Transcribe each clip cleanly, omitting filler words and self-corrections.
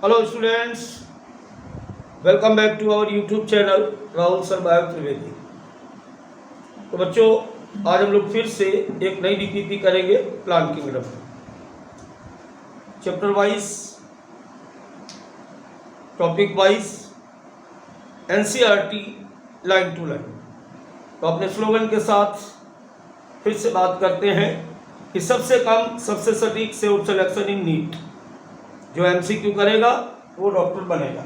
Hello students, welcome back to our YouTube channel Rahul sir bio Trivedi. तो बच्चों, आज हम लोग फिर से एक नई डीपीपी करेंगे plant kingdom, chapter wise, topic wise, NCERT line to line. तो अपने स्लोगन के साथ फिर से बात करते हैं कि सबसे कम सबसे सटीक सेफ सिलेक्शन इन नीट। जो एमसीक्यू करेगा वो डॉक्टर बनेगा।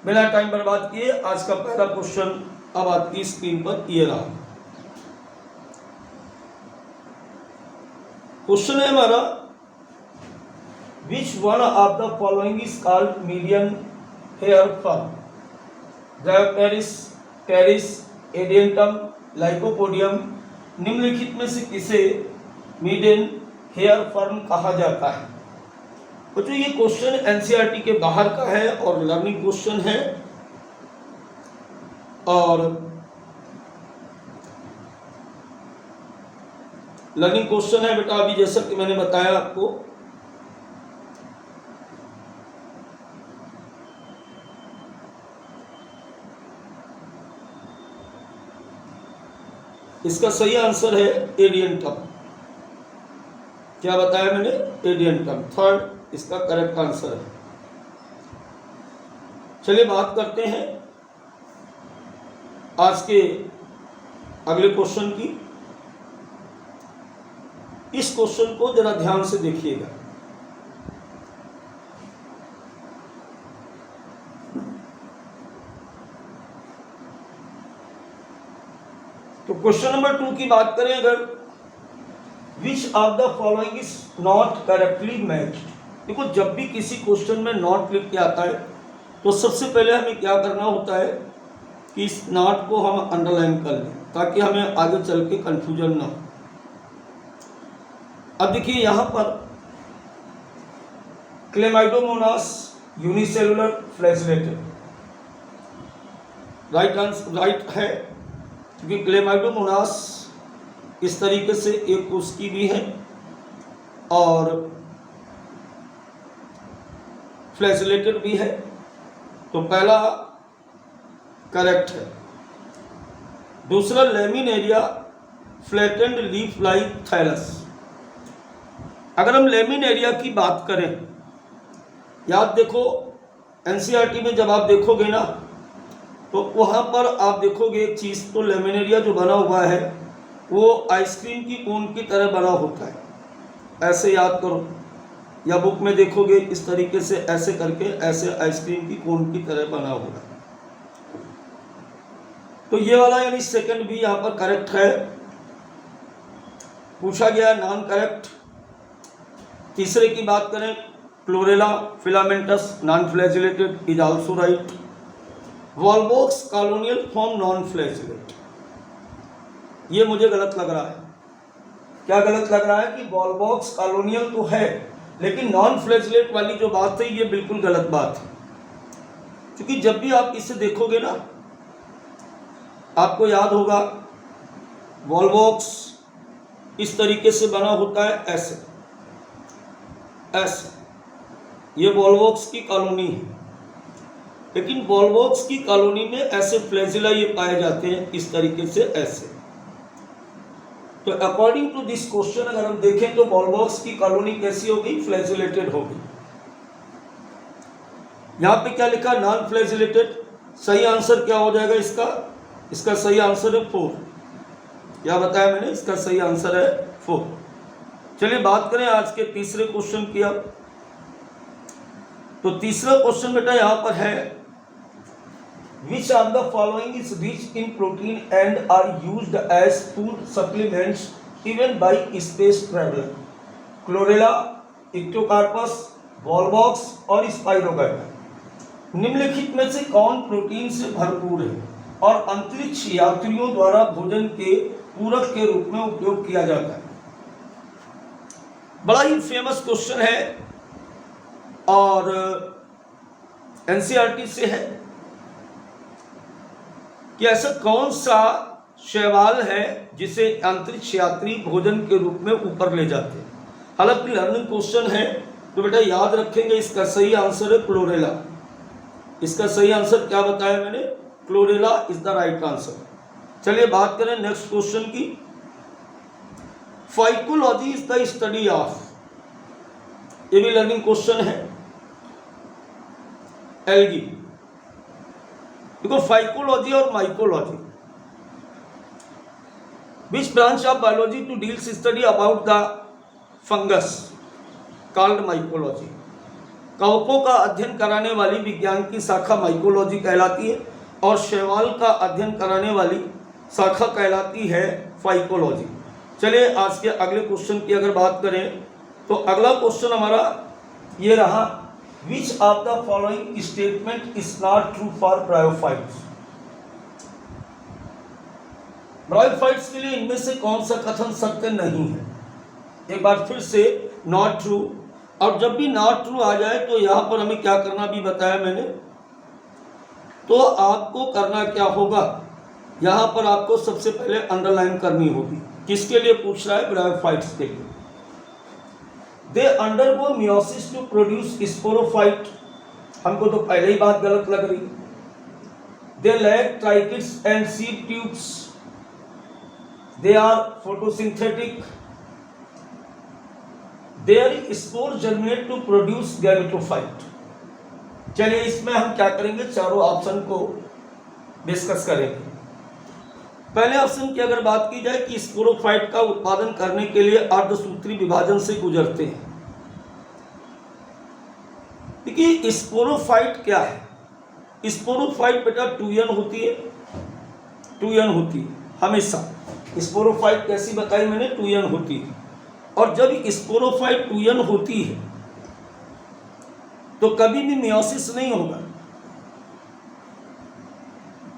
बिना टाइम बर्बाद किए आज का पहला क्वेश्चन अब आपकी स्क्रीन पर ये रहा। क्वेश्चन है हमारा, which one of the following is called maiden hair fern? Dryopteris, Pteris, Adiantum, Lycopodium. निम्नलिखित में से किसे मीडियन हेयर फॉर्म कहा जाता है? बच्चों, ये क्वेश्चन एनसीईआरटी के बाहर का है और लर्निंग क्वेश्चन है, और लर्निंग क्वेश्चन है बेटा। अभी जैसा कि मैंने बताया आपको, इसका सही आंसर है एडियंटम। क्या बताया मैंने? एडियंटम थर्ड इसका करेक्ट आंसर है। चलिए बात करते हैं आज के अगले क्वेश्चन की। इस क्वेश्चन को जरा ध्यान से देखिएगा। तो क्वेश्चन नंबर 2 की बात करें अगर, विच of the following is not correctly matched. देखो, जब भी किसी क्वेश्चन में नॉट लिख के आता है तो सबसे पहले हमें क्या करना होता है कि इस नॉट को हम अंडरलाइन कर लें ताकि हमें आगे चल के कंफ्यूजन ना हो। अब देखिए यहाँ पर क्लेमाइडोमोनास यूनिसेलुलर फ्लैजिलेटेड राइट है, क्योंकि क्लेमाइडोमोनास इस तरीके से एक उसकी भी है और फ्लैजिलेटेड भी है, तो पहला करेक्ट है। दूसरा Laminaria flattened leaf like thallus. अगर हम लेमिनेरिया की बात करें, याद देखो एनसीईआरटी में जब आप देखोगे ना तो वहाँ पर आप देखोगे एक चीज़, तो लेमिनेरिया जो बना हुआ है वो आइसक्रीम की कोन की तरह बना होता है। ऐसे याद करो, या बुक में देखोगे इस तरीके से ऐसे करके ऐसे आइसक्रीम की कोन की तरह बना हुआ है। तो ये वाला यानी सेकंड भी यहाँ पर करेक्ट है। पूछा गया नॉन करेक्ट। तीसरे की बात करें, chlorella filamentous non flagellated is also right. Volvox colonial form non flagellate, ये मुझे गलत लग रहा है। क्या गलत लग रहा है कि वॉलबॉक्स कॉलोनियल तो है लेकिन नॉन फ्लैजिलेट वाली जो बात है ये बिल्कुल गलत बात है, क्योंकि जब भी आप इसे देखोगे ना आपको याद होगा वॉलबॉक्स इस तरीके से बना होता है, ऐसे ऐसे, ये वॉलबॉक्स की कॉलोनी है, लेकिन वॉलबॉक्स की कॉलोनी में ऐसे फ्लैजिला ये पाए जाते हैं इस तरीके से ऐसे। तो अकॉर्डिंग टू दिस क्वेश्चन अगर हम देखें तो वॉलबॉक्स की कॉलोनी कैसी होगी? फ्लैजिलेटेड होगी। यहां पे क्या लिखा? Non flagellated. सही आंसर क्या हो जाएगा इसका? इसका सही आंसर है 4। क्या बताया मैंने? इसका सही आंसर है 4। चलिए बात करें आज के तीसरे क्वेश्चन की। अब तो तीसरा क्वेश्चन बेटा यहां पर है, Which of the following is rich in protein and are used as food supplements even by space traveler? Chlorella, ectocarpus, volvox और स्पाइरोगाइटा। निम्नलिखित में से कौन प्रोटीन से भरपूर है और अंतरिक्ष यात्रियों द्वारा भोजन के पूरक के रूप में उपयोग किया जाता है? बड़ा ही फेमस क्वेश्चन है और एनसीईआरटी से है कि ऐसा कौन सा शैवाल है जिसे अंतरिक्ष यात्री भोजन के रूप में ऊपर ले जाते हैं। हालांकि लर्निंग क्वेश्चन है तो बेटा याद रखेंगे इसका सही आंसर है क्लोरेला। इसका सही आंसर क्या बताया मैंने? Chlorella is the right answer. चलिए बात करें नेक्स्ट क्वेश्चन की। Phycology is the study of, ये भी लर्निंग क्वेश्चन है, एल्गी। देखो फाइकोलॉजी और mycology, which branch of biology to deals study about the fungus called mycology. कवकों का अध्ययन कराने वाली विज्ञान की शाखा माइकोलॉजी कहलाती है और शैवाल का अध्ययन कराने वाली शाखा कहलाती है फाइकोलॉजी। चलिए आज के अगले क्वेश्चन की अगर बात करें तो अगला क्वेश्चन हमारा ये रहा, विच of the following statement is not true for bryophytes. Bryophytes के लिए इनमें से कौन सा कथन सत्य नहीं है? एक बार फिर से नॉट ट्रू, और जब भी नॉट ट्रू आ जाए तो यहाँ पर हमें क्या करना भी बताया मैंने, तो आपको करना क्या होगा, यहाँ पर आपको सबसे पहले अंडरलाइन करनी होगी। किसके लिए पूछ रहा है? ब्रायोफाइट्स के लिए। They undergo meiosis to produce sporophyte, हमको तो पहले ही बात गलत लग रही। They lack tracheids and sieve tubes, they are photosynthetic, their spore germinate to produce gametophyte. चलिए इसमें हम क्या करेंगे, चारों ऑप्शन को डिस्कस करेंगे। पहले ऑप्शन की अगर बात की जाए कि स्पोरोफाइट का उत्पादन करने के लिए अर्धसूत्री विभाजन से गुजरते हैं। देखिए स्पोरोफाइट क्या है? स्पोरोफाइट बेटा 2n होती है, 2n होती है हमेशा। स्पोरोफाइट कैसी बताई मैंने? 2n होती है। और जब स्पोरोफाइट 2n होती है तो कभी भी मियोसिस नहीं होगा।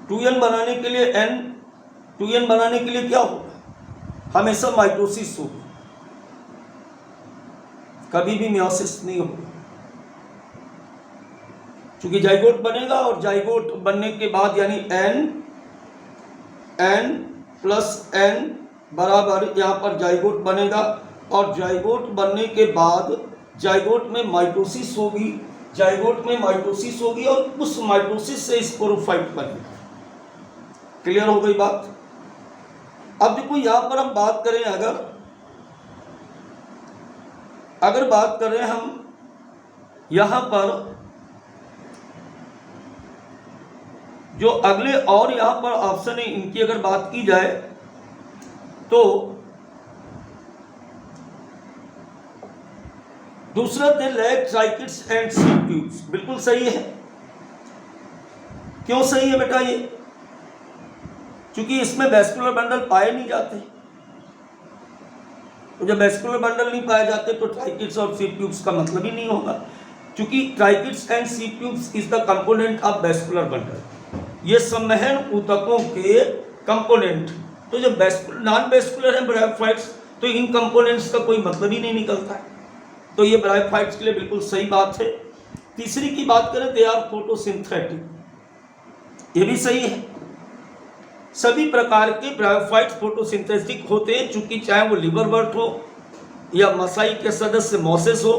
2n बनाने के लिए n 2n बनाने के लिए क्या होगा? हमेशा माइटोसिस होगा, कभी भी मियोसिस नहीं होगा। क्योंकि जाइगोट बनेगा और जाइगोट बनने के बाद यानी n प्लस n बराबर यहाँ पर जाइगोट बनेगा, और जाइगोट बनने के बाद जाइगोट में माइटोसिस होगी, जाइगोट में माइटोसिस होगी और उस माइटोसिस से स्पोरोफाइट बनेगा। क्लियर हो गई बात? अब देखो यहाँ पर हम बात करें, अगर बात करें हम यहाँ पर जो अगले और यहाँ पर ऑप्शन है इनकी अगर बात की जाए तो दूसरा they lack tracheids and sieve tubes, बिल्कुल सही है। क्यों सही है बेटा ये? क्योंकि इसमें वेस्कुलर बंडल पाए नहीं जाते, तो जब वेस्कुलर बंडल नहीं पाए जाते तो ट्राइकिड्स और सीड ट्यूब्स का मतलब ही नहीं होगा, क्योंकि tracheids and sieve tubes is the component of vascular bundle. ये संवहन ऊतकों के कंपोनेंट, तो जब नॉन वेस्कुलर है ब्रायोफाइट्स तो इन कंपोनेंट्स का कोई मतलब ही नहीं निकलता है। तो ये ब्रायोफाइट्स के लिए बिल्कुल सही बात है। तीसरी की बात करें, दे आर फोटोसिंथेटिक, ये भी सही है। सभी प्रकार के ब्रायोफाइट्स फोटोसिंथेटिक होते हैं, चूंकि चाहे वो लिवरवर्ट हो या मसाई के सदस्य मोसेस हो,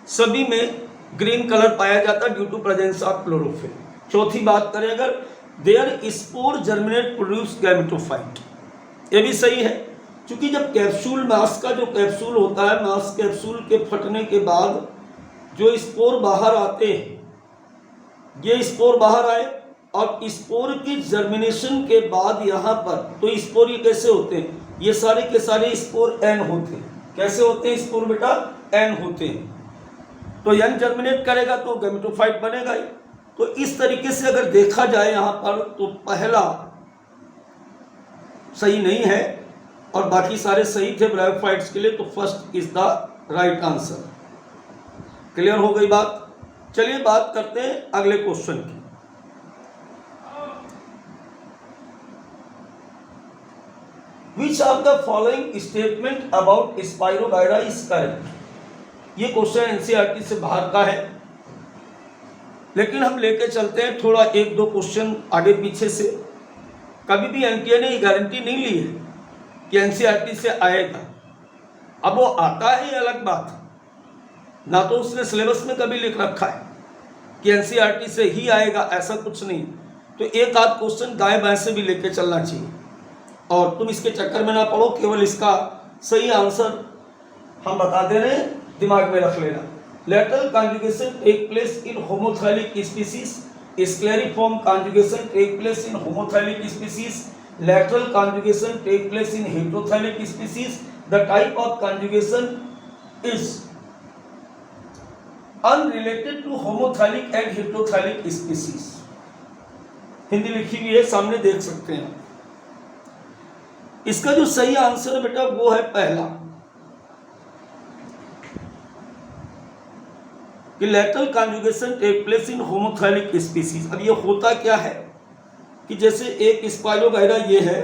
सभी में ग्रीन कलर पाया जाता है due to presence of chlorophyll. चौथी बात करें अगर, there spore germinate produce gametophyte, ये भी सही है। क्योंकि जब कैप्सूल, मांस का जो कैप्सूल होता है, मांस कैप्सूल के फटने के बाद जो स्पोर बाहर आते हैं, ये स्पोर बाहर आए और स्पोर की जर्मिनेशन के बाद यहाँ पर तो स्पोर ये कैसे होते हैं? ये सारे के सारे स्पोर एन होते हैं। कैसे होते हैं स्पोर बेटा? एन होते हैं। तो एन जर्मिनेट करेगा तो गैमेटोफाइट बनेगा ही। तो इस तरीके से अगर देखा जाए यहाँ पर तो पहला सही नहीं है और बाकी सारे सही थे ब्रायोफाइट्स के लिए, तो first is the right answer. Clear हो गई बात? चलिए बात करते हैं अगले क्वेश्चन की। Which of the following statement about Spirogyra is correct? ये क्वेश्चन एनसीईआरटी से बाहर का है, लेकिन हम लेके चलते हैं थोड़ा एक दो क्वेश्चन आगे पीछे से। कभी भी एनटीए ने गारंटी नहीं ली है कि एनसीईआरटी से आएगा। अब वो आता है ये अलग बात, ना तो उसने सिलेबस में कभी लिख रखा है कि एनसीईआरटी से ही आएगा, ऐसा कुछ नहीं। तो एक आध क्वेश्चन दाएं बाएं से भी लेके चलना चाहिए, और तुम इसके चक्कर में ना पड़ो, केवल इसका सही आंसर हम बता दे रहे हैं, दिमाग में रख लेना। Lateral conjugation take place in homothallic species, scalariform conjugation take place in homothallic species, lateral conjugation take place in heterothallic species. The type of conjugation is unrelated to homothallic and heterothallic species. Hindi लिखी हुई है, सामने देख सकते हैं। इसका जो सही आंसर है बेटा वो है पहला, कि lateral conjugation take place in homothallic species. अब ये होता क्या है कि जैसे एक स्पाइरोगाइरा ये है,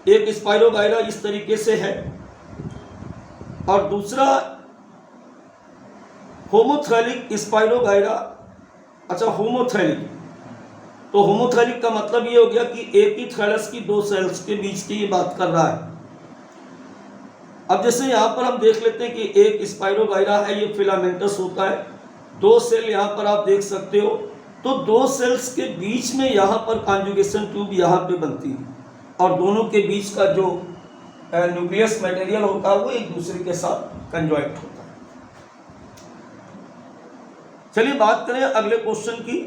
एक स्पाइरोगाइरा इस तरीके से है, और दूसरा होमोथैलिक स्पाइरोगाइरा। अच्छा, होमोथैलिक, तो होमोथैलिक का मतलब ये हो गया कि एक ही थैलस की दो सेल्स के बीच की ये बात कर रहा है। अब जैसे यहाँ पर हम देख लेते हैं कि एक स्पाइरोगाइरा है, ये फिलामेंटस होता है, दो सेल यहाँ पर आप देख सकते हो, तो दो सेल्स के बीच में यहाँ पर कॉन्जुगेशन ट्यूब यहाँ पे बनती है, और दोनों के बीच का जो न्यूक्लियस मटेरियल होता है वो एक दूसरे के साथ कंजॉइंट होता है। चलिए बात करें अगले क्वेश्चन की।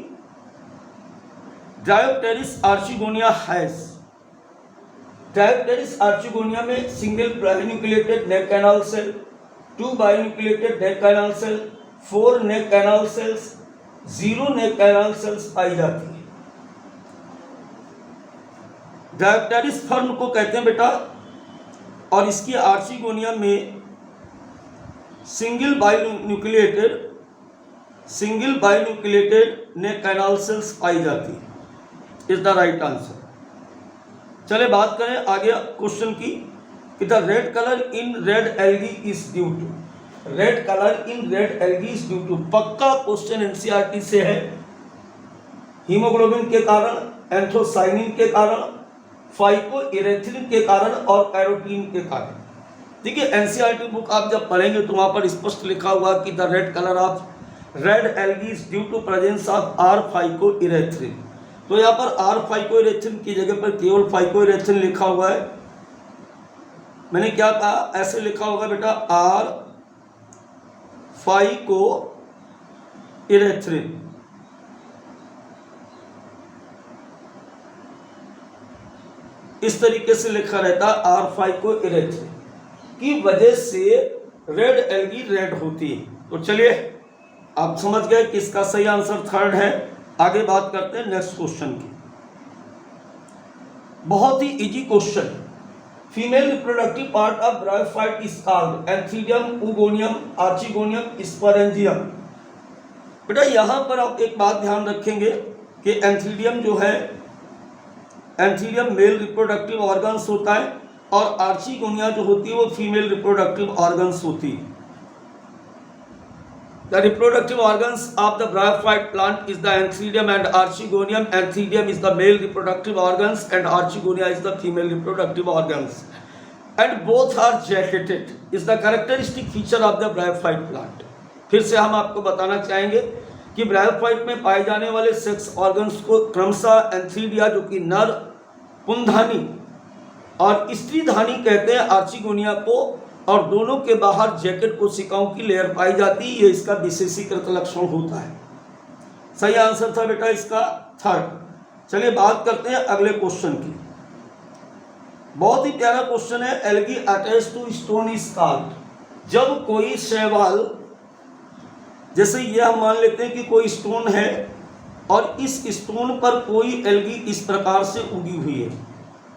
डायोप्टेरिस आर्चिगोनिया हैज, डायोप्टेरिस आर्चिगोनिया में सिंगल बाइन्यूक्लिएटेड नेक कैनाल सेल, 2 बाइन्यूक्लिएटेड नेक कैनाल सेल, 4 नेक कैनाल सेल्स, 0 नेक कैनाल सेल्स पाई जाती है। डायोप्टेरिस फर्न को कहते हैं बेटा, और इसकी आर्चिगोनिया में सिंगल बाइन्यूक्लिएटेड नेक कैनाल सेल्स पाई जाती है, इज द राइट आंसर। चले बात करें आगे क्वेश्चन की, कि the red colour in red algae is due to, red colour in red algae is due to, पक्का क्वेश्चन एनसीईआरटी से है। हीमोग्लोबिन के कारण, एंथोसाइनिन के कारण, फाइकोइरेथिन के कारण और कैरोटीन के कारण। देखिए एनसीईआरटी बुक आप जब पढ़ेंगे तो वहां पर स्पष्ट लिखा हुआ कि the red colour of red algae is due to presence of R phycoerythrin. तो यहाँ पर आर फाइकोइरेथिन की जगह पर केवल फाइकोइरेथिन लिखा हुआ है। मैंने क्या कहा, ऐसे लिखा होगा बेटा, आर फाइकोइरेथिन। इस तरीके से लिखा रहता है, आर फाइकोइरेथिन की वजह से रेड एल्गी रेड होती है। तो चलिए आप समझ गए कि इसका सही आंसर थर्ड है। आगे बात करते हैं नेक्स्ट क्वेश्चन की। बहुत ही easy question. Female reproductive part of bryophyte is called antheridium, oogonium, archegonium, sporangium. बेटा यहाँ पर आप एक बात ध्यान रखेंगे कि एंथीडियम जो है, एंथीडियम मेल रिप्रोडक्टिव ऑर्गन्स होता है, और आर्चिगोनिया जो होती है वो फीमेल रिप्रोडक्टिव ऑर्गन्स होती है। The reproductive organs of the bryophyte plant is the Antheridium and Archegonium. Antheridium is the male reproductive organs and Archegonia is the female reproductive organs. And both are jacketed. Is the characteristic feature of the bryophyte plant. फिर से हम आपको बताना चाहेंगे कि bryophyte में पाए जाने वाले सेक्स ऑर्गन्स को क्रमशः एंथीडिया जो कि नर पुंधानी और स्त्रीधानी कहते हैं आर्चिगोनिया को, और दोनों के बाहर जैकेट कोशिकाओं की लेयर पाई जाती है। ये इसका विशेषीकृत लक्षण होता है। सही आंसर था बेटा इसका थर्ड। चलिए बात करते हैं अगले क्वेश्चन की। बहुत ही प्यारा क्वेश्चन है। Algae attach to stone is called. जब कोई शैवाल, जैसे ये हम मान लेते हैं कि कोई स्टोन है और इस स्टोन पर कोई एल्गी इस प्रकार से उगी हुई है,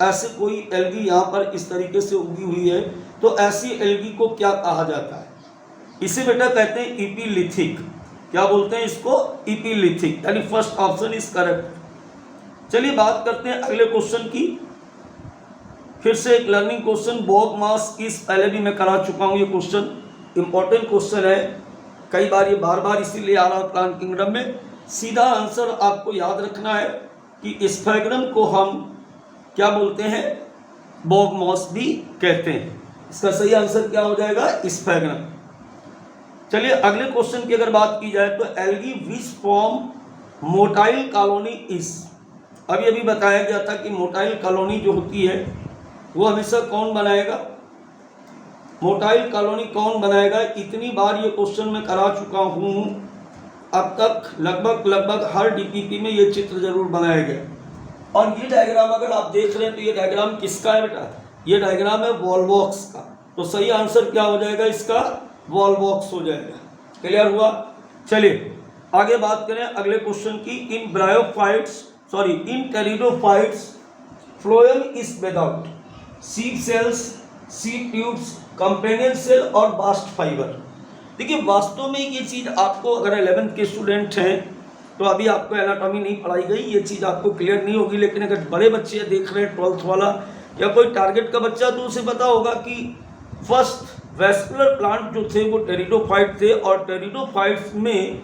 ऐसे कोई एल्गी यहाँ पर इस तरीके से उगी हुई है, तो ऐसी एल्गी को क्या कहा जाता है? इसे बेटा कहते हैं इपीलिथिक। क्या बोलते हैं इसको? इपीलिथिक, यानी फर्स्ट ऑप्शन इज करेक्ट। चलिए बात करते हैं अगले क्वेश्चन की। फिर से एक लर्निंग क्वेश्चन, बॉब मास किस, पहले भी मैं करा चुका हूँ। ये क्वेश्चन इंपॉर्टेंट क्वेश्चन है, कई बार ये बार बार इसीलिए आ रहा है प्लांट किंगडम में। सीधा आंसर आपको याद रखना है कि स्फैग्नम को हम क्या बोलते हैं? बॉब मॉस भी कहते हैं। इसका सही आंसर क्या हो जाएगा? स्फैग्नम। चलिए अगले क्वेश्चन की अगर बात की जाए तो algae which form motile colony is. अभी अभी बताया गया था कि मोटाइल कॉलोनी जो होती है वो हमेशा कौन बनाएगा, मोटाइल कॉलोनी कौन बनाएगा। इतनी बार ये क्वेश्चन मैं करा चुका हूँ, अब तक लगभग हर डीपीपी में ये चित्र जरूर बनाया गया। और ये डायग्राम अगर आप देख रहे हैं तो ये डायग्राम किसका है बेटा, ये डायग्राम है वॉलबॉक्स का। तो सही आंसर क्या हो जाएगा इसका, वॉलबॉक्स हो जाएगा। क्लियर हुआ। चलिए आगे बात करें अगले क्वेश्चन की। In bryophytes in pteridophytes phloem is without sieve cells, sieve tubes, companion cell और बास्ट फाइबर। देखिए वास्तव में ये चीज़ आपको अगर 11th के स्टूडेंट हैं तो अभी आपको एनाटॉमी नहीं पढ़ाई गई, ये चीज़ आपको क्लियर नहीं होगी। लेकिन अगर बड़े बच्चे देख रहे हैं 12th वाला या कोई टारगेट का बच्चा तो उसे पता होगा कि फर्स्ट वेस्कुलर प्लांट जो थे वो टेरिडोफाइट थे और टेरिडोफाइट्स में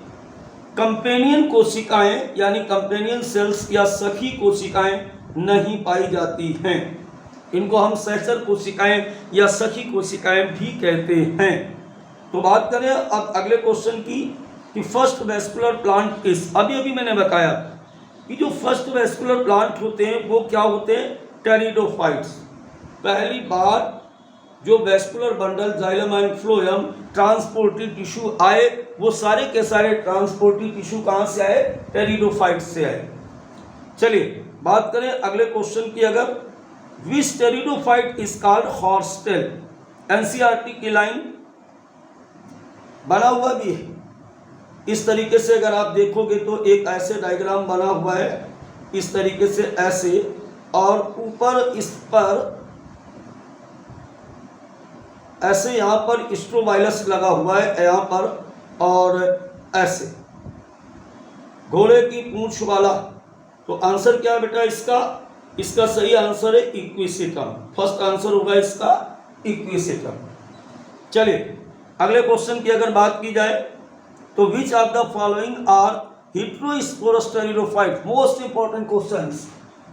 कंपेनियन कोशिकाएं यानी कंपेनियन सेल्स या सखी कोशिकाएं नहीं पाई जाती हैं। इनको हम सहचर कोशिकाएं या सखी कोशिकाएं भी कहते हैं। तो बात करें अब अगले क्वेश्चन की कि फर्स्ट वेस्कुलर प्लांट इज। अभी मैंने बताया कि जो फर्स्ट वेस्कुलर प्लांट होते हैं वो क्या होते हैं, टेरिडोफाइट्स। पहली बार जो vascular bundle xylem and phloem transportive tissue आए वो सारे के सारे ट्रांसपोर्टिव टिश्यू कहाँ से आए, टेरिडोफाइट से आए। चलिए बात करें अगले क्वेश्चन की। अगर which pteridophyte is called horsetail, NCERT की लाइन बना हुआ भी है इस तरीके से। अगर आप देखोगे तो एक ऐसे डायग्राम बना हुआ है इस तरीके से ऐसे, और ऊपर इस पर ऐसे यहाँ पर स्ट्रोबाइलस लगा हुआ है यहाँ पर, और ऐसे घोड़े की पूंछ वाला। तो आंसर क्या है बेटा इसका, इसका सही आंसर है इक्विसेटम। फर्स्ट आंसर होगा इसका इक्विसेटम। चलिए अगले क्वेश्चन की अगर बात की जाए तो which of the following are heterosporous pteridophyte. Most important questions.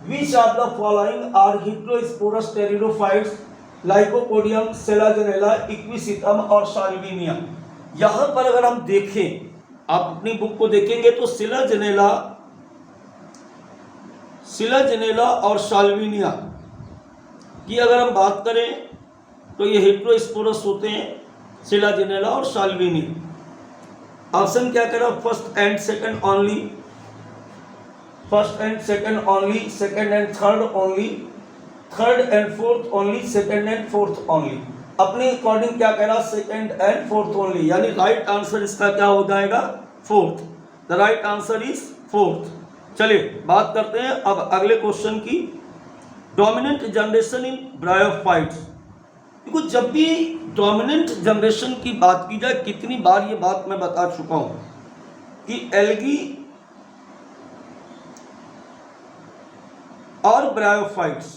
Which of the following are heterosporous pteridophytes, lycopodium, selaginella, equisetum और साल्विनिया। यहाँ पर अगर हम देखें, आप अपनी बुक को देखेंगे तो सिलाजेनेला और साल्विनिया की अगर हम बात करें तो ये हेटेरोस्पोरस होते हैं, सिलाजेनेला और साल्विनिया। ऑप्शन क्या कह रहा है, first and second only, first and second only, second and third only, third and fourth only, second and fourth only. अपने अकॉर्डिंग क्या कह रहा, सेकंड एंड फोर्थ ओनली, यानी राइट आंसर इसका क्या हो जाएगा, fourth. The right answer is fourth. चलिए बात करते हैं अब अगले क्वेश्चन की। Dominant generation in bryophytes. देखो जब भी डोमिनेंट जनरेशन की बात की जाए, कितनी बार ये बात मैं बता चुका हूं कि एल्गी और ब्रायोफाइट्स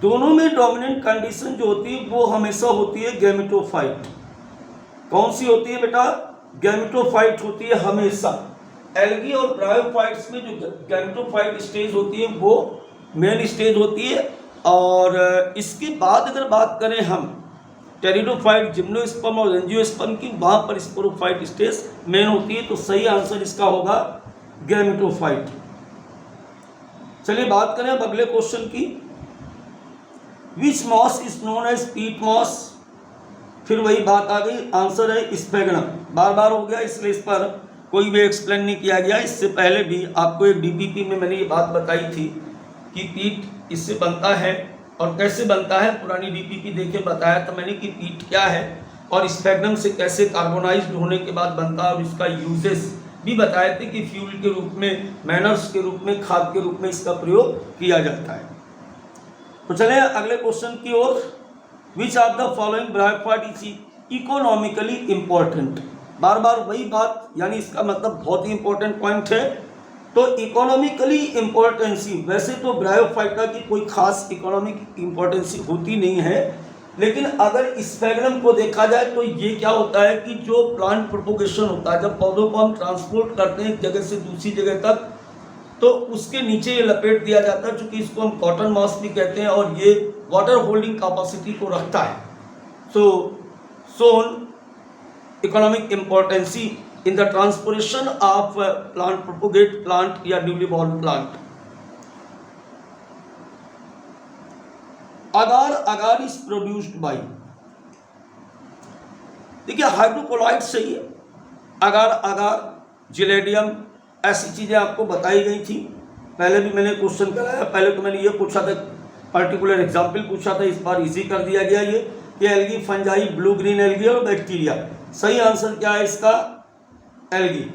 दोनों में डोमिनेंट कंडीशन जो होती है वो हमेशा होती है गैमेटोफाइट। कौन सी होती है बेटा, गैमेटोफाइट होती है हमेशा। एल्गी और ब्रायोफाइट्स में जो गैमेटोफाइट स्टेज होती है वो मेन स्टेज होती है। और इसके बाद अगर बात करें हम टेरिडोफाइट, जिम्नोस्पर्म और एंजियोस्पर्म की, वहाँ पर स्पोरोफाइट स्टेज मेन होती है। तो सही आंसर इसका होगा गैमेटोफाइट। चलिए बात करें अब अगले क्वेश्चन की। Which moss is known as peat moss. फिर वही बात आ गई, आंसर है स्फेगनम। बार बार हो गया इसलिए इस पर कोई भी एक्सप्लेन नहीं किया गया। इससे पहले भी आपको एक डीपीपी में मैंने ये बात बताई थी कि पीट इससे बनता है और कैसे बनता है। पुरानी डीपीपी देखे बताया था मैंने कि पीट क्या है और स्फेगनम से कैसे कार्बोनाइज्ड होने के बाद बनता है, और इसका यूजेस भी बताए थे कि फ्यूल के रूप में, मैनर्स के रूप में, खाद के रूप में इसका प्रयोग किया जाता है। तो चले अगले क्वेश्चन की ओर। Which of the following bryophyte is economically important. बार बार वही बात, यानी इसका मतलब बहुत ही इंपॉर्टेंट पॉइंट है। तो इकोनॉमिकली इम्पोर्टेंसी, वैसे तो ब्रायोफाइटा की कोई खास इकोनॉमिक इम्पोर्टेंसी होती नहीं है, लेकिन अगर स्फेगनम को देखा जाए तो ये क्या होता है कि जो प्लांट प्रोपोगेशन होता है, जब पौधों को हम ट्रांसपोर्ट करते हैं एक जगह से दूसरी जगह तक, तो उसके नीचे ये लपेट दिया जाता है, चूँकि इसको हम कॉटन मॉस भी कहते हैं और ये वाटर होल्डिंग कैपेसिटी को रखता है। So some economic importance in the transportation of plant propagate plant या newly born plant. Agar is produced by, देखिए हाइड्रोकोलाइड सही है, अगार जिलेडियम ऐसी चीज़ें आपको बताई गई थी। पहले भी मैंने क्वेश्चन कराया, पहले तो मैंने ये पूछा था, पर्टिकुलर एग्जाम्पल पूछा था, इस बार इजी कर दिया गया ये कि algae, fungi, blue green algae और बैक्टीरिया। सही आंसर क्या है इसका? एल्गी।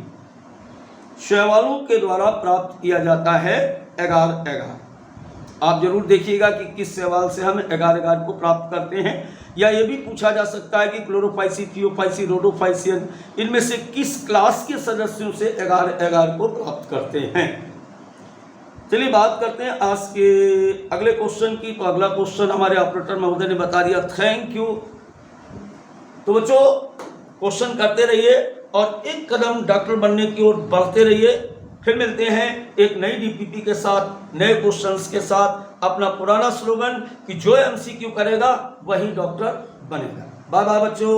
शैवालों के द्वारा प्राप्त किया जाता है एगार। आप जरूर देखिएगा कि किस शैवाल से हम एगार को प्राप्त करते हैं। या ये भी पूछा जा सकता है कि क्लोरोफाइसी, थियोफाइसी, रोडोफाइसियन, इनमें से किस क्लास के सदस्यों से एगार को प्राप्त करते हैं। चलिए बात करते हैं आज के अगले क्वेश्चन की। तो अगला क्वेश्चन हमारे ऑपरेटर महोदय ने बता दिया, थैंक यू। तो बच्चों क्वेश्चन करते रहिए और एक कदम डॉक्टर बनने की ओर बढ़ते रहिए। फिर मिलते हैं एक नई डीपीपी के साथ, नए क्वेश्चंस के साथ। अपना पुराना स्लोगन कि जो एमसीक्यू करेगा वही डॉक्टर बनेगा। बाय बाय बच्चों।